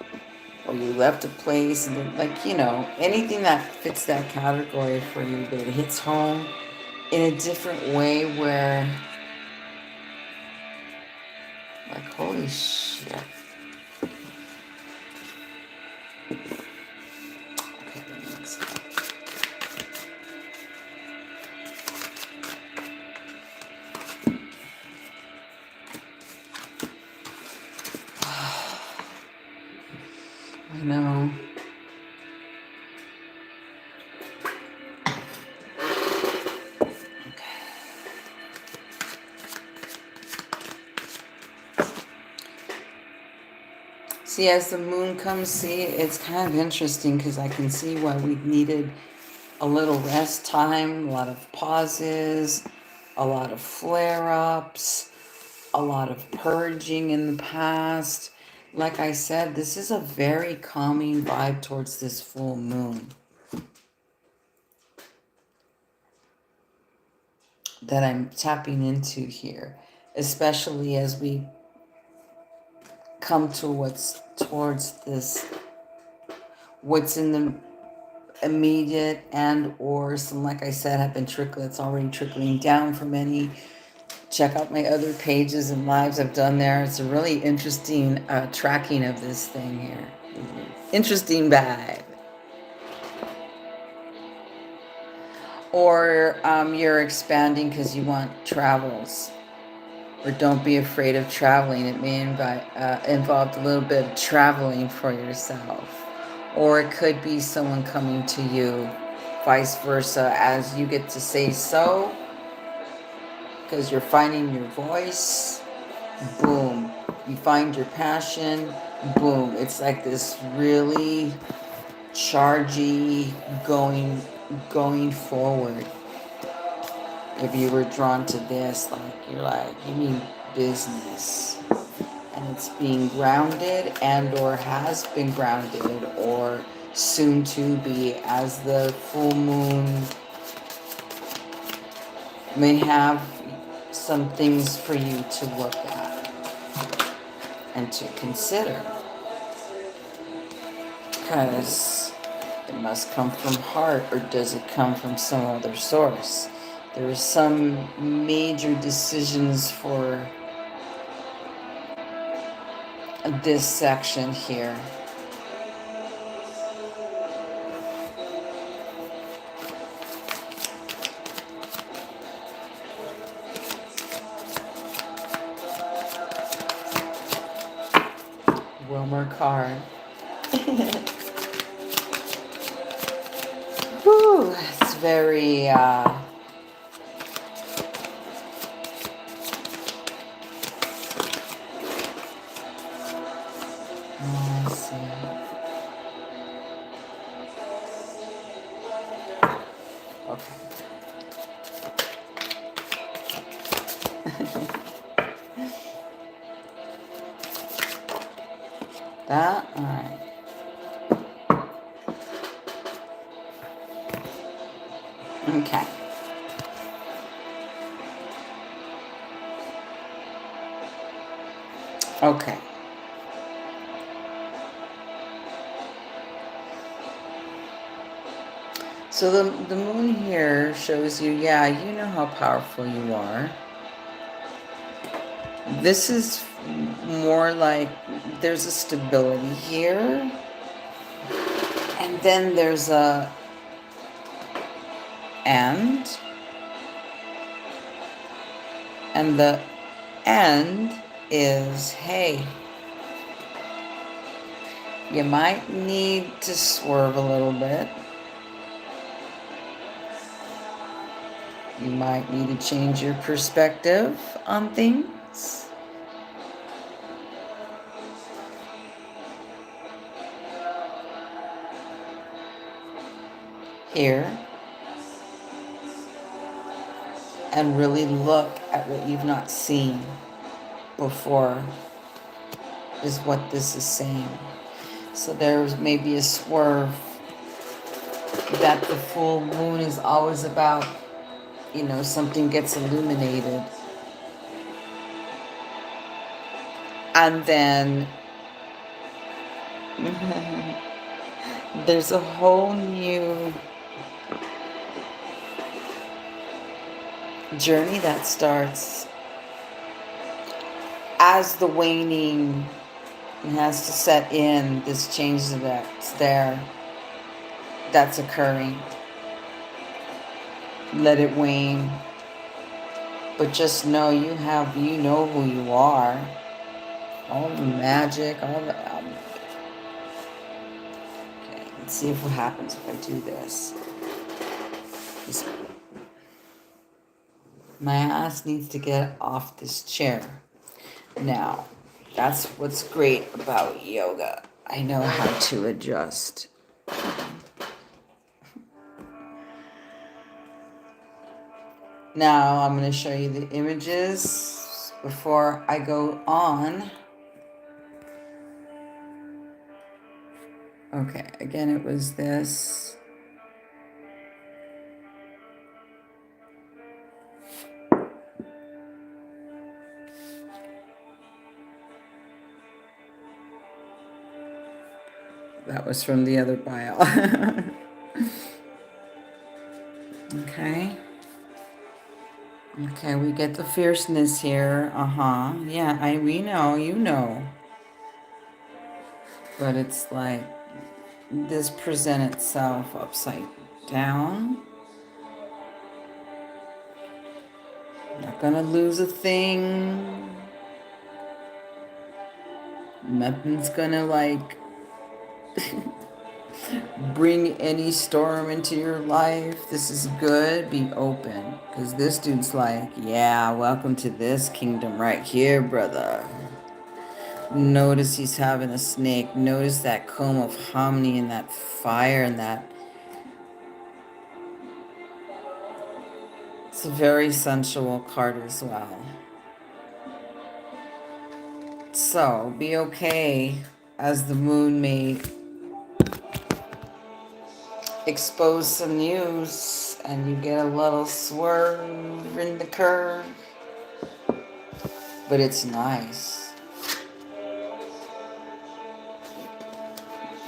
or you left a place, and anything that fits that category for you, but it hits home in a different way where, like, holy shit. Okay, that makes sense. I know. See, as the moon comes, see, it's kind of interesting because I can see why we needed a little rest time, a lot of pauses, a lot of flare-ups, a lot of purging in the past. Like I said, this is a very calming vibe towards this full moon that I'm tapping into here, especially as we come to what's in the immediate, and or some, like I said, have been it's already trickling down for many. Check out my other pages and lives I've done there. It's a really interesting tracking of this thing here. Interesting vibe. Or you're expanding because you want travels. Or don't be afraid of traveling. It may involve a little bit of traveling for yourself. Or it could be someone coming to you, vice versa, as you get to say so, because you're finding your voice. Boom. You find your passion. Boom. It's like this really chargy going forward. If you were drawn to this, you're like, you mean business. And it's being grounded and or has been grounded or soon to be, as the full moon may have some things for you to look at and to consider. Because it must come from heart, or does it come from some other source? There are some major decisions for this section here. One more card. Whew, it's very let's see. Okay. That, all right. Okay. Okay. So the moon here shows you, yeah, you know how powerful you are. This is more like there's a stability here. And then there's a and. And the end is, hey, you might need to swerve a little bit. You might need to change your perspective on things. Here. And really look at what you've not seen before, is what this is saying. So there's maybe a swerve that the full moon is always about, something gets illuminated. And then there's a whole new journey that starts as the waning has to set in, this change that's occurring. Let it wane. But just know you know who you are. All the magic, okay, let's see what happens if I do this. My ass needs to get off this chair. Now, That's what's great about yoga. I know how to adjust. Now I'm going to show you the images before I go on. Okay, again, it was this. That was from the other bio. Okay. Okay, we get the fierceness here. Uh-huh. Yeah, we know, you know. But it's like this present itself upside down. Not gonna lose a thing. Nothing's gonna like bring any storm into your life. This is good. Be open. Because this dude's like, yeah, welcome to this kingdom right here, brother. Notice he's having a snake. Notice that comb of harmony and that fire and that. It's a very sensual card as well. So, be okay as the moon may expose some news and you get a little swerve in the curve. But it's nice.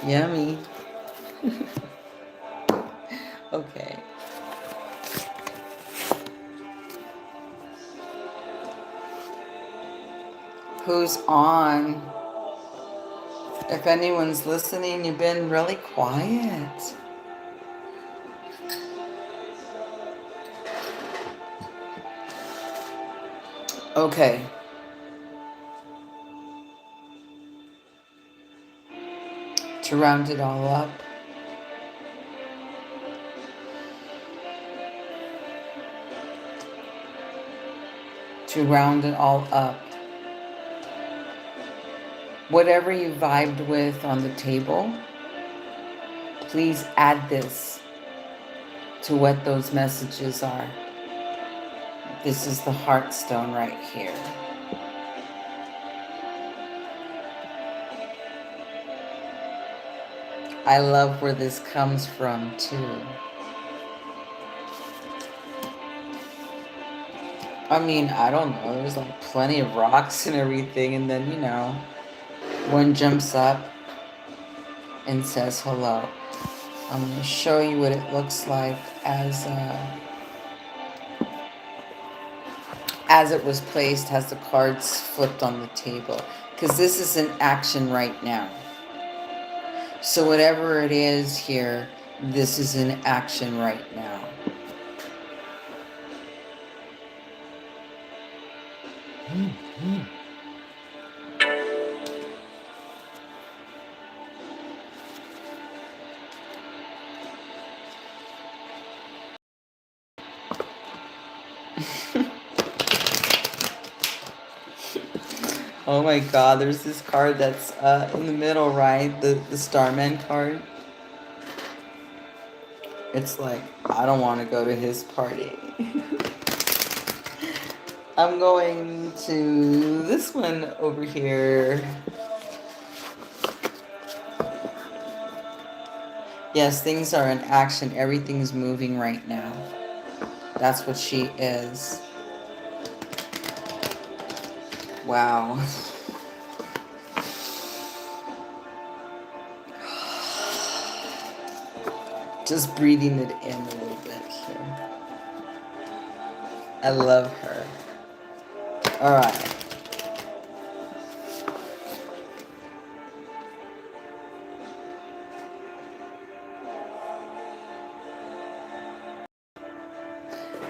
Yummy. Okay. Who's on? If anyone's listening, you've been really quiet. Okay. To round it all up. To round it all up. Whatever you vibed with on the table, please add this to what those messages are. This is the heartstone right here. I love where this comes from too. I mean, I don't know, there's like plenty of rocks and everything, and then, you know, one jumps up and says hello. I'm going to show you what it looks like as it was placed, has the cards flipped on the table. Because this is in action right now. So whatever it is here, this is in action right now. Oh my god, there's this card that's in the middle, right? The Starman card. It's like, I don't want to go to his party. I'm going to this one over here. Yes, things are in action. Everything's moving right now. That's what she is. Wow. Just breathing it in a little bit here. I love her. All right.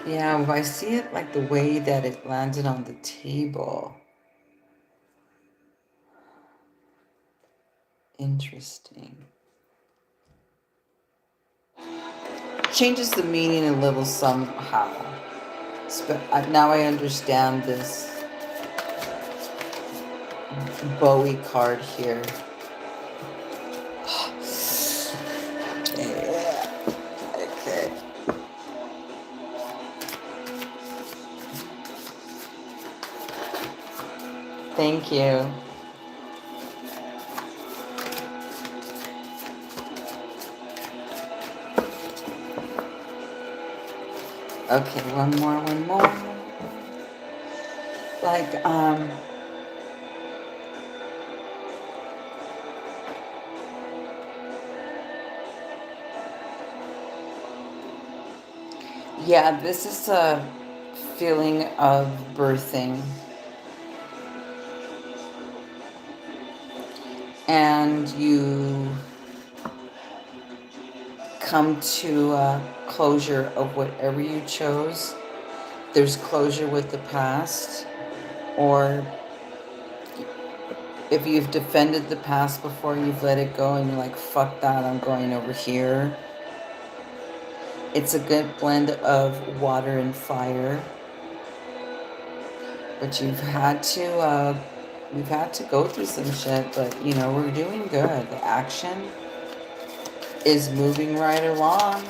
Yeah, I see it like the way that it landed on the table. Interesting. Changes the meaning a little somehow. Now I understand this Bowie card here. Yeah. Okay. Thank you. Okay, one more. Like, yeah, this is a feeling of birthing. And you come to a closure of whatever you chose. There's closure with the past, or if you've defended the past before, you've let it go and you're like, fuck that, I'm going over here. It's a good blend of water and fire. But we've had to go through some shit, but you know, we're doing good. The action is moving right along.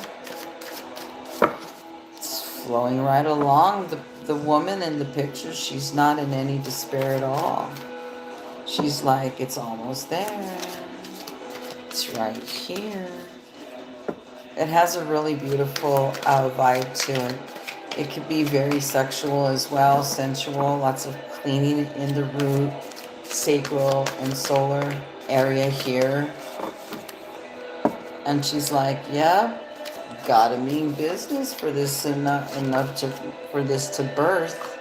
It's flowing right along. The woman in the picture, she's not in any despair at all. She's like, it's almost there. It's right here. It has a really beautiful vibe to it. It could be very sexual as well, sensual, lots of cleaning in the root, sacral, and solar area here. And she's like, yeah, gotta mean business for this for this to birth.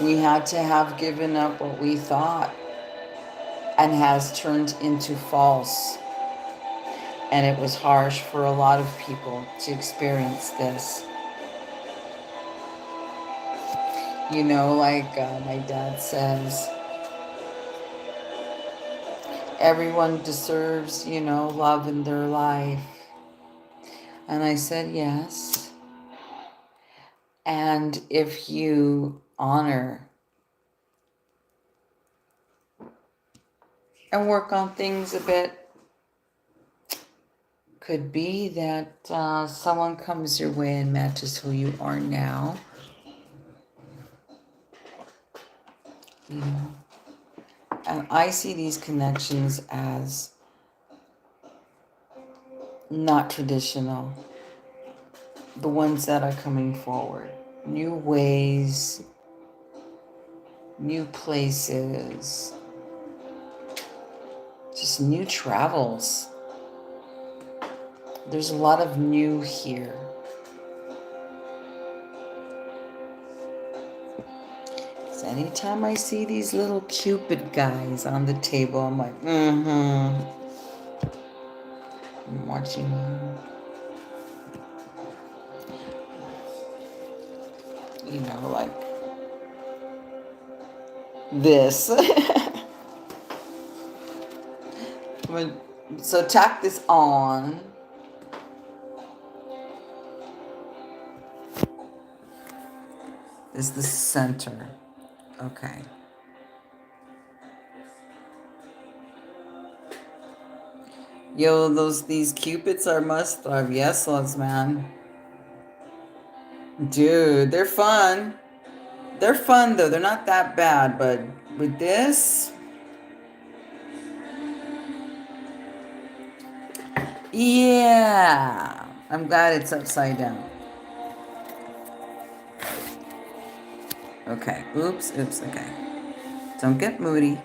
We had to have given up what we thought and has turned into false. And it was harsh for a lot of people to experience this. You know, like my dad says, everyone deserves, you know, love in their life. And I said, yes. And if you honor and work on things a bit, could be that someone comes your way and matches who you are now. You know, and I see these connections as not traditional. The ones that are coming forward. New ways, new places, just new travels. There's a lot of new here. So anytime I see these little Cupid guys on the table, I'm like, I'm watching them. You know, like this. So tack this on. Is the center. Okay. Yo, these Cupids are must-have. Yes, loves, man. Dude, they're fun. They're fun, though. They're not that bad, but with this... Yeah. I'm glad it's upside down. Okay. Oops. Okay. Don't get moody.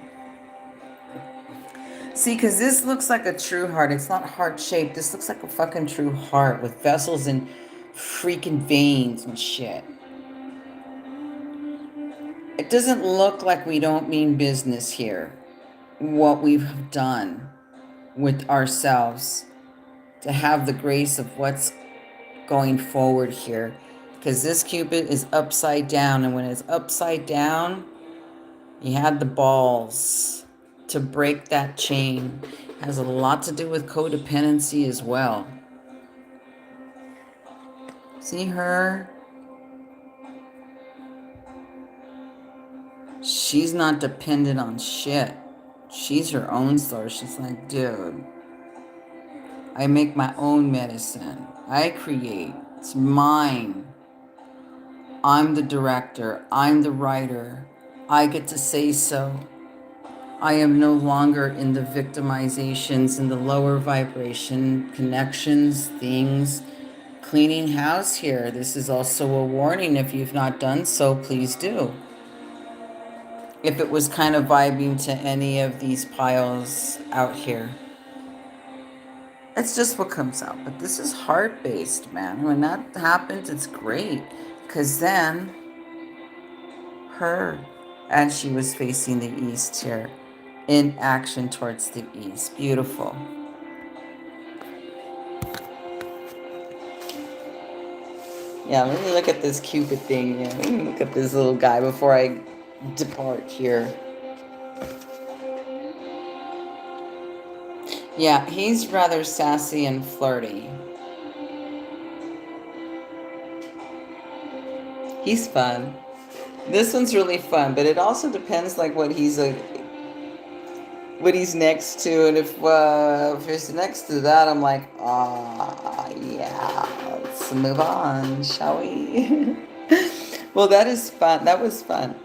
See, because this looks like a true heart. It's not heart-shaped. This looks like a fucking true heart with vessels and freaking veins and shit. It doesn't look like we don't mean business here. What we've done with ourselves to have the grace of what's going forward here. Because this Cupid is upside down. And when it's upside down, you had the balls to break that chain. It has a lot to do with codependency as well. See her? she's not dependent on shit. She's her own source. She's like, dude, I make my own medicine. I create. It's mine. I'm the director. I'm the writer. I get to say so. I am no longer in the victimizations and the lower vibration connections, things. Cleaning house here. This is also a warning. If you've not done so, please do. If it was kind of vibing to any of these piles out here. It's just what comes out. But this is heart-based, man. When that happens, it's great. Because then, her, and she was facing the east here, in action towards the east. Beautiful. Yeah, let me look at this Cupid thing. Yeah, let me look at this little guy before I depart here. Yeah, he's rather sassy and flirty. He's fun. This one's really fun, but it also depends like what he's next to, and if he's next to that, I'm like, yeah, let's move on, shall we? Well, that is fun. That was fun.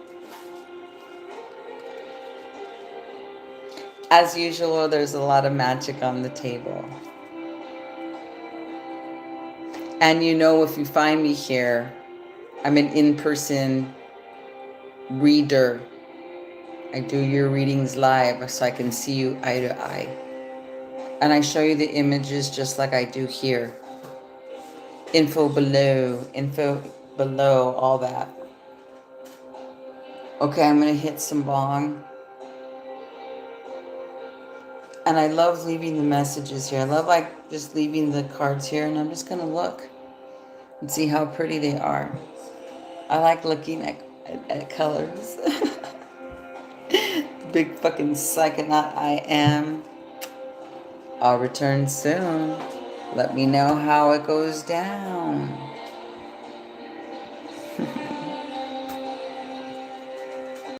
As usual, there's a lot of magic on the table. And you know, if you find me here, I'm an in-person reader. I do your readings live so I can see you eye to eye. And I show you the images just like I do here. Info below, all that. Okay, I'm going to hit some bong. And I love leaving the messages here. I love like just leaving the cards here, and I'm just going to look and see how pretty they are. I like looking at colors. Big fucking psychonaut I am. I'll return soon. Let me know how it goes down.